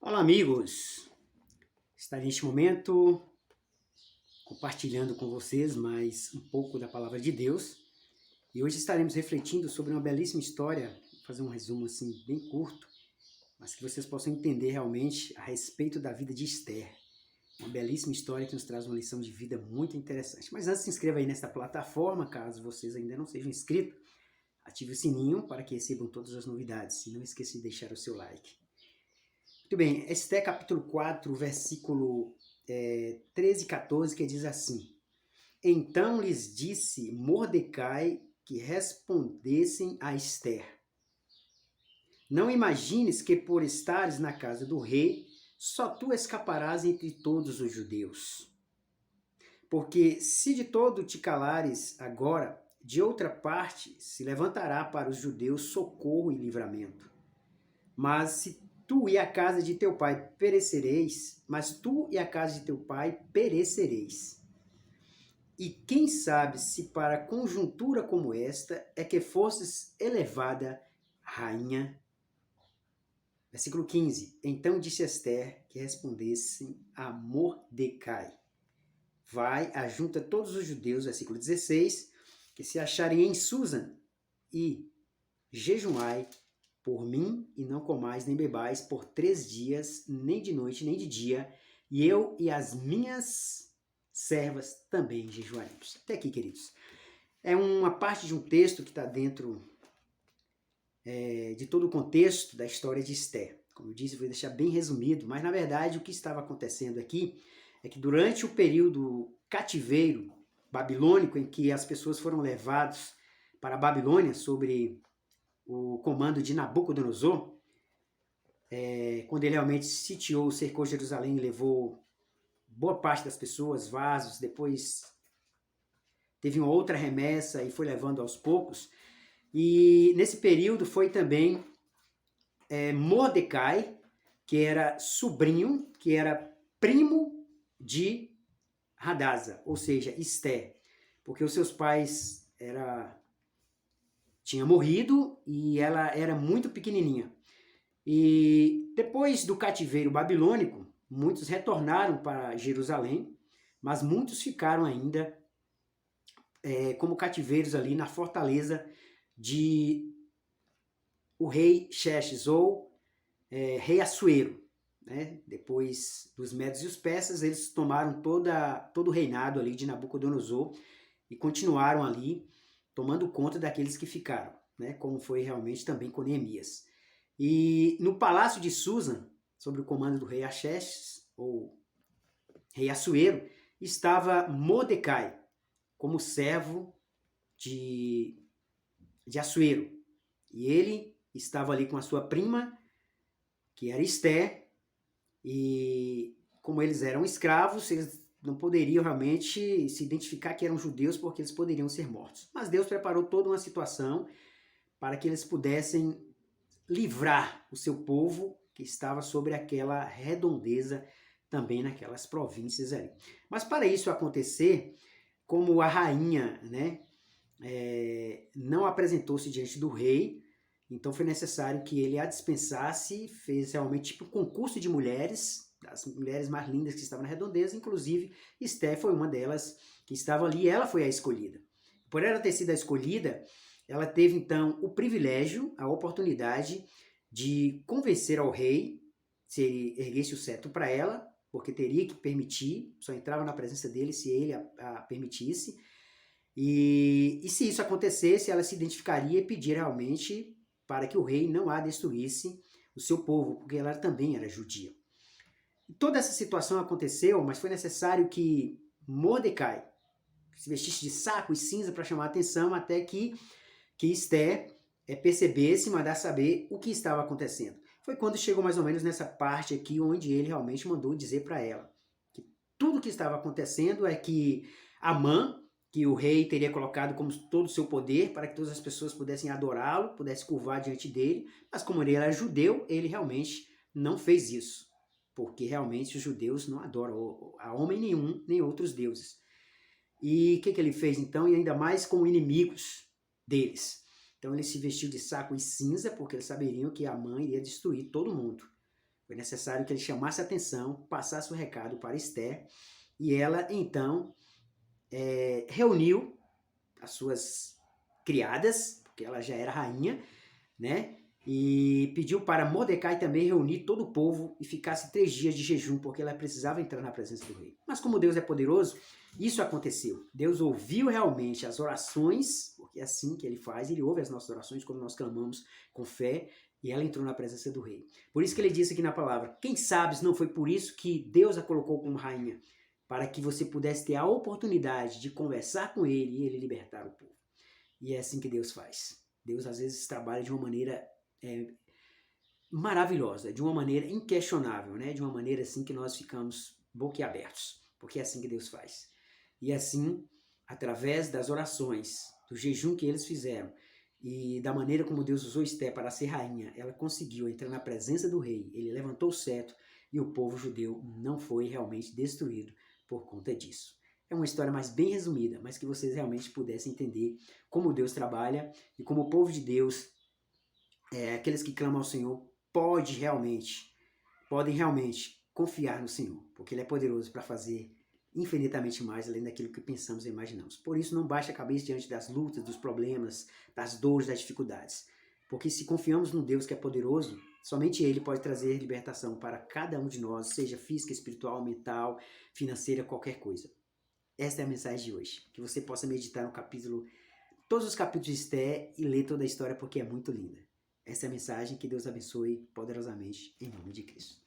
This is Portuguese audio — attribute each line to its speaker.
Speaker 1: Olá, amigos! Estarei neste momento compartilhando com vocês mais um pouco da Palavra de Deus e hoje estaremos refletindo sobre uma belíssima história. Vou fazer um resumo assim bem curto, mas que vocês possam entender realmente a respeito da vida de Esther. Uma belíssima história que nos traz uma lição de vida muito interessante. Mas antes, se inscreva aí nesta plataforma, caso vocês ainda não sejam inscritos. Ative o sininho para que recebam todas as novidades e não esqueça de deixar o seu like. Muito bem, Esté capítulo 4, versículo 13 e 14, que diz assim: Então lhes disse Mordecai que respondessem a Esther: Não imagines que por estares na casa do rei, só tu escaparás entre todos os judeus. Porque se de todo te calares agora, de outra parte se levantará para os judeus socorro e livramento. Mas se tu e a casa de teu pai perecereis, E quem sabe se para conjuntura como esta é que fostes elevada rainha. Versículo 15. Então disse Esther que respondessem a Mordecai: Vai, ajunta todos os judeus, versículo 16, que se acharem em Susan, e jejuai por mim, e não comais nem bebais por 3 dias, nem de noite, nem de dia, e eu e as minhas servas também jejuaremos. Até aqui, queridos. É uma parte de um texto que está dentro de todo o contexto da história de Esther. Como eu disse, eu vou deixar bem resumido, mas na verdade o que estava acontecendo aqui é que durante o período cativeiro babilônico, em que as pessoas foram levadas para a Babilônia sobre o comando de Nabucodonosor, quando ele realmente sitiou, cercou Jerusalém e levou boa parte das pessoas, vasos, depois teve uma outra remessa e foi levando aos poucos. E nesse período foi também Mordecai, que era sobrinho, que era primo de Hadasa, ou seja, Esther, porque os seus pais tinham morrido e ela era muito pequenininha. E depois do cativeiro babilônico, muitos retornaram para Jerusalém, mas muitos ficaram ainda como cativeiros ali na fortaleza de o rei Xerxes, ou rei Assuero. Né? Depois dos Medos e os Persas, eles tomaram todo o reinado ali de Nabucodonosor e continuaram ali tomando conta daqueles que ficaram, né? Como foi realmente também com Neemias. E no palácio de Susan, sob o comando do rei Xerxes, ou rei Assuero, estava Mordecai, como servo de Assuero. E ele estava ali com a sua prima, que era Esther, e como eles eram escravos, eles não poderiam realmente se identificar que eram judeus, porque eles poderiam ser mortos. Mas Deus preparou toda uma situação para que eles pudessem livrar o seu povo que estava sobre aquela redondeza também naquelas províncias ali. Mas para isso acontecer, como a rainha, né, não apresentou-se diante do rei, então foi necessário que ele a dispensasse, fez realmente tipo um concurso de mulheres, as mulheres mais lindas que estavam na redondeza, inclusive Esther foi uma delas que estava ali e ela foi a escolhida. Por ela ter sido a escolhida, ela teve então o privilégio, a oportunidade de convencer ao rei, se ele erguesse o cetro para ela, porque teria que permitir, só entrava na presença dele se ele a permitisse. E se isso acontecesse, ela se identificaria e pedir realmente para que o rei não a destruísse o seu povo, porque ela também era judia. E toda essa situação aconteceu, mas foi necessário que Mordecai se vestisse de saco e cinza para chamar a atenção, até que Esther percebesse e mandasse saber o que estava acontecendo. Foi quando chegou mais ou menos nessa parte aqui, onde ele realmente mandou dizer para ela que tudo o que estava acontecendo é que Amã, que o rei teria colocado como todo o seu poder para que todas as pessoas pudessem adorá-lo, pudessem curvar diante dele, mas como ele era judeu, ele realmente não fez isso, porque realmente os judeus não adoram a homem nenhum, nem outros deuses. E o que ele fez então? E ainda mais como inimigos deles. Então ele se vestiu de saco e cinza, porque eles saberiam que Amã iria destruir todo mundo. Foi necessário que ele chamasse a atenção, passasse o recado para Esther, e ela então reuniu as suas criadas, porque ela já era rainha, né? E pediu para Mordecai também reunir todo o povo e ficasse 3 dias de jejum, porque ela precisava entrar na presença do rei. Mas como Deus é poderoso, isso aconteceu. Deus ouviu realmente as orações, porque é assim que ele faz, ele ouve as nossas orações quando nós clamamos com fé, e ela entrou na presença do rei. Por isso que ele disse aqui na palavra, quem sabe se não foi por isso que Deus a colocou como rainha, para que você pudesse ter a oportunidade de conversar com ele e ele libertar o povo. E é assim que Deus faz. Deus às vezes trabalha de uma maneira maravilhosa, de uma maneira inquestionável, né? De uma maneira assim que nós ficamos boquiabertos, porque é assim que Deus faz. E assim, através das orações, do jejum que eles fizeram e da maneira como Deus usou Esther para ser rainha, ela conseguiu entrar na presença do rei, ele levantou o cetro e o povo judeu não foi realmente destruído por conta disso. É uma história mais bem resumida, mas que vocês realmente pudessem entender como Deus trabalha e como o povo de Deus, aqueles que clamam ao Senhor, podem realmente confiar no Senhor, porque Ele é poderoso para fazer infinitamente mais além daquilo que pensamos e imaginamos. Por isso, não baixe a cabeça diante das lutas, dos problemas, das dores, das dificuldades. Porque se confiamos no Deus que é poderoso, somente Ele pode trazer libertação para cada um de nós, seja física, espiritual, mental, financeira, qualquer coisa. Esta é a mensagem de hoje. Que você possa meditar no capítulo, todos os capítulos de Esther e ler toda a história porque é muito linda. Essa é a mensagem, que Deus abençoe poderosamente em nome de Cristo.